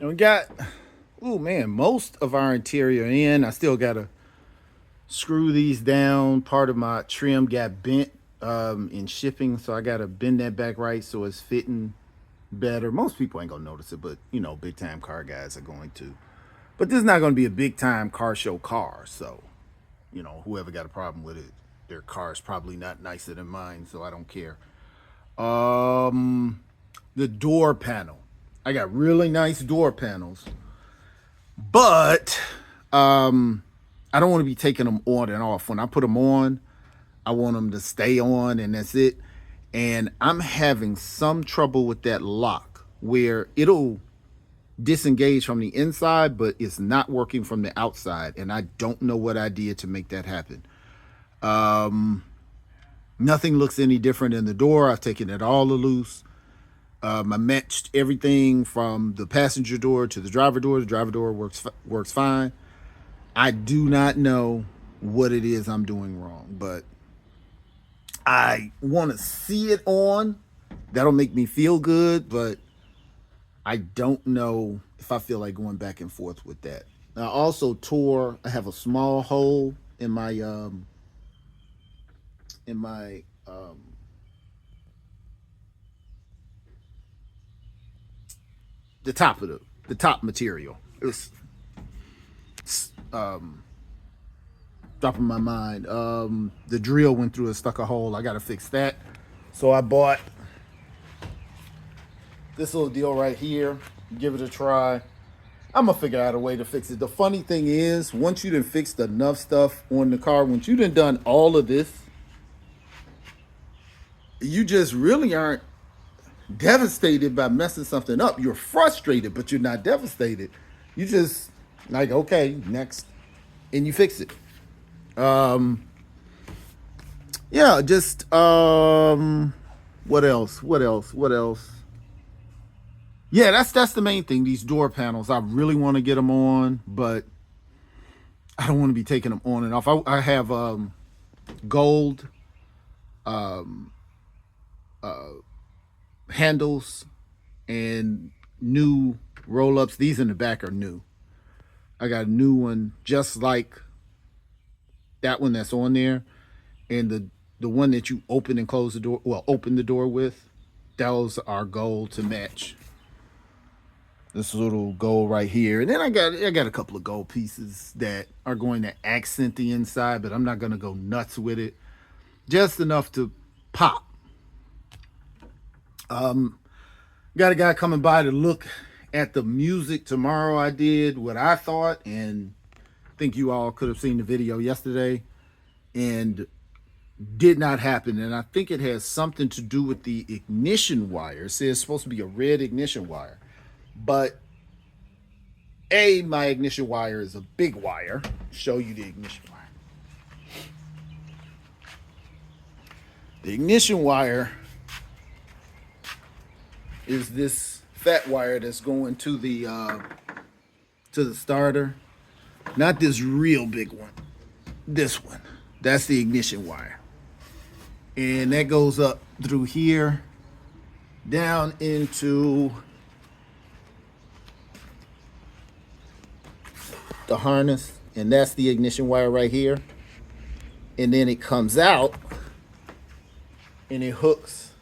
And we got, oh man, most of our interior in. I still got to screw these down. Part of my trim got bent in shipping, so I got to bend that back right so it's fitting better. Most people ain't going to notice it, but you know, big time car guys are going to. But this is not going to be a big time car show car, so you know, whoever got a problem with it, their car is probably not nicer than mine, so I don't care. Um, the door panel. I got really nice door panels, but I don't want to be taking them on and off. When I put them on, I want them to stay on, and that's it. And I'm having some trouble with that lock where it'll disengage from the inside, but it's not working from the outside. And I don't know what I did to make that happen. Nothing looks any different in the door. I've taken it all loose. I matched everything from the passenger door to the driver door. The driver door works fine. I do not know what it is I'm doing wrong, but I want to see it on. That'll make me feel good, but I don't know if I feel like going back and forth with that. I also tore. I have a small hole in my the top of the top material. It was um, dropping my mind. The drill went through and stuck a hole. I got to fix that. So I bought this little deal right here. Give it a try. I'm gonna figure out a way to fix it. The funny thing is, once you done fixed enough stuff on the car, once you done all of this, you just really aren't devastated by messing something up. You're frustrated, but you're not devastated. You just like, okay, next, and you fix it. Um, yeah, just what else? What else? What else? Yeah, that's the main thing. These door panels, I really want to get them on, but I don't want to be taking them on and off. I have gold handles and new roll ups. These in the back are new. I got a new one just like that one that's on there, and the one that you open and close the door. Well, open the door with. Those are gold to match this little gold right here, and then I got a couple of gold pieces that are going to accent the inside, but I'm not going to go nuts with it. Just enough to pop. Got a guy coming by to look at the music tomorrow. I did what I thought, and I think you all could have seen the video yesterday, and did not happen. And I think it has something to do with the ignition wire. It says it's supposed to be a red ignition wire, but my ignition wire is a big wire. Show you the ignition wire. The ignition wire is this fat wire that's going to the starter. Not this real big one. This one. That's the ignition wire. And that goes up through here down into the harness, and that's the ignition wire right here. And then it comes out and it hooks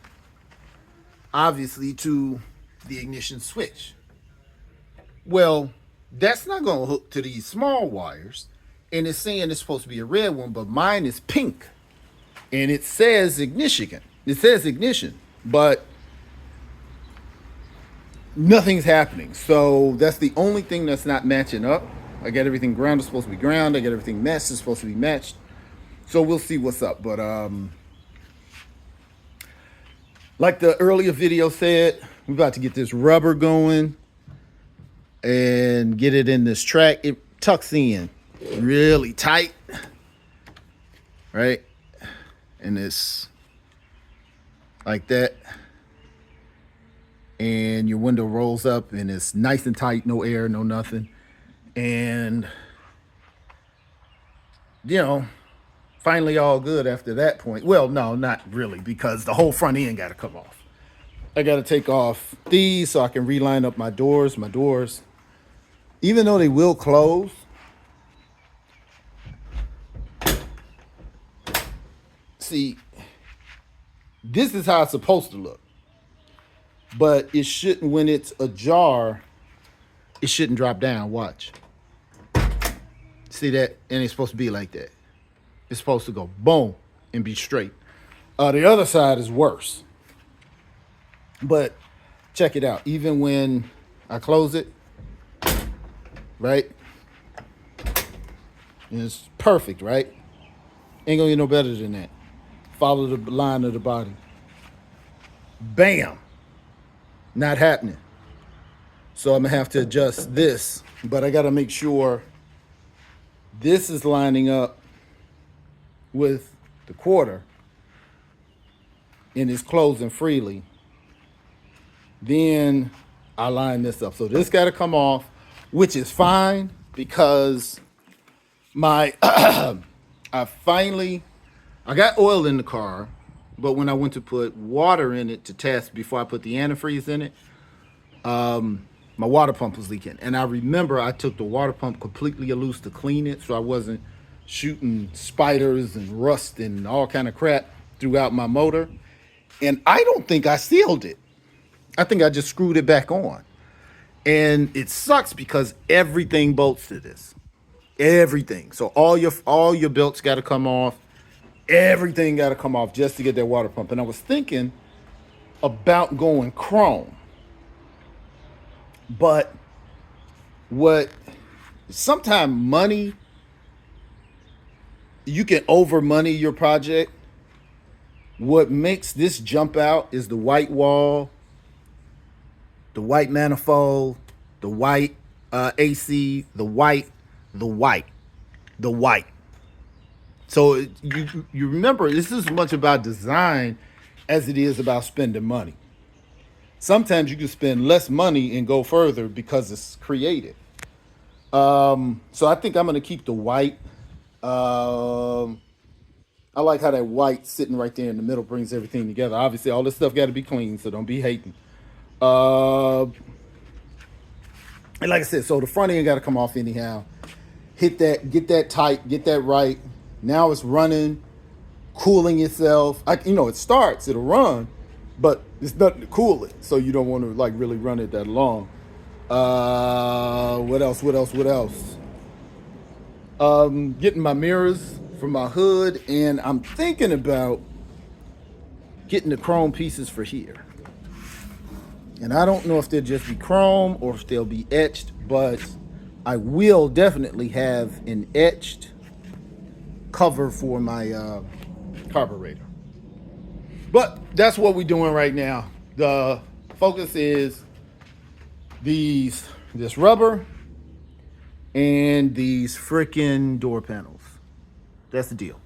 obviously to the ignition switch. Well, that's not going to hook to these small wires, and it's saying it's supposed to be a red one, but mine is pink and it says ignition. It says ignition, but nothing's happening. So that's the only thing that's not matching up. I got everything ground is supposed to be ground. I got everything matched is supposed to be matched. So we'll see what's up. But like the earlier video said, we're about to get this rubber going and get it in this track. It tucks in really tight, right? And it's like that. And your window rolls up and it's nice and tight, no air, no nothing. And, you know, finally all good after that point. Well, no, not really, because the whole front end got to come off. I got to take off these so I can reline up my doors. My doors, even though they will close, see, this is how it's supposed to look. But it shouldn't, when it's ajar, it shouldn't drop down. Watch. See that? And it's supposed to be like that. It's supposed to go boom and be straight. The other side is worse. But check it out. Even when I close it, right? And it's perfect, right? Ain't gonna get no better than that. Follow the line of the body. Bam. Not happening. So I'm gonna have to adjust this, but I gotta make sure this is lining up with the quarter and it's closing freely. Then I line this up. So this gotta come off, which is fine because my I got oil in the car, but when I went to put water in it to test before I put the antifreeze in it, my water pump was leaking. And I remember I took the water pump completely loose to clean it so I wasn't shooting spiders and rust and all kind of crap throughout my motor. And I don't think I sealed it. I think I just screwed it back on. And it sucks because everything bolts to this. Everything. So all your belts got to come off. Everything got to come off just to get that water pump. And I was thinking about going chrome. But sometimes money, you can over money your project. What makes this jump out is the white wall, the white manifold, the white AC, the white. So you remember, this is as much about design as it is about spending money. Sometimes you can spend less money and go further because it's creative. So I think I'm going to keep the white. I like how that white sitting right there in the middle brings everything together. Obviously, all this stuff got to be clean, so don't be hating. And like I said, so the front end got to come off anyhow. Hit that, get that tight, get that right. Now it's running, cooling itself. It starts, it'll run, but it's nothing to cool it. So you don't want to like really run it that long. What else? Getting my mirrors for my hood, and I'm thinking about getting the chrome pieces for here. And I don't know if they'll just be chrome or if they'll be etched, but I will definitely have an etched cover for my carburetor. But that's what we're doing right now. The focus is this rubber and these freaking door panels. That's the deal.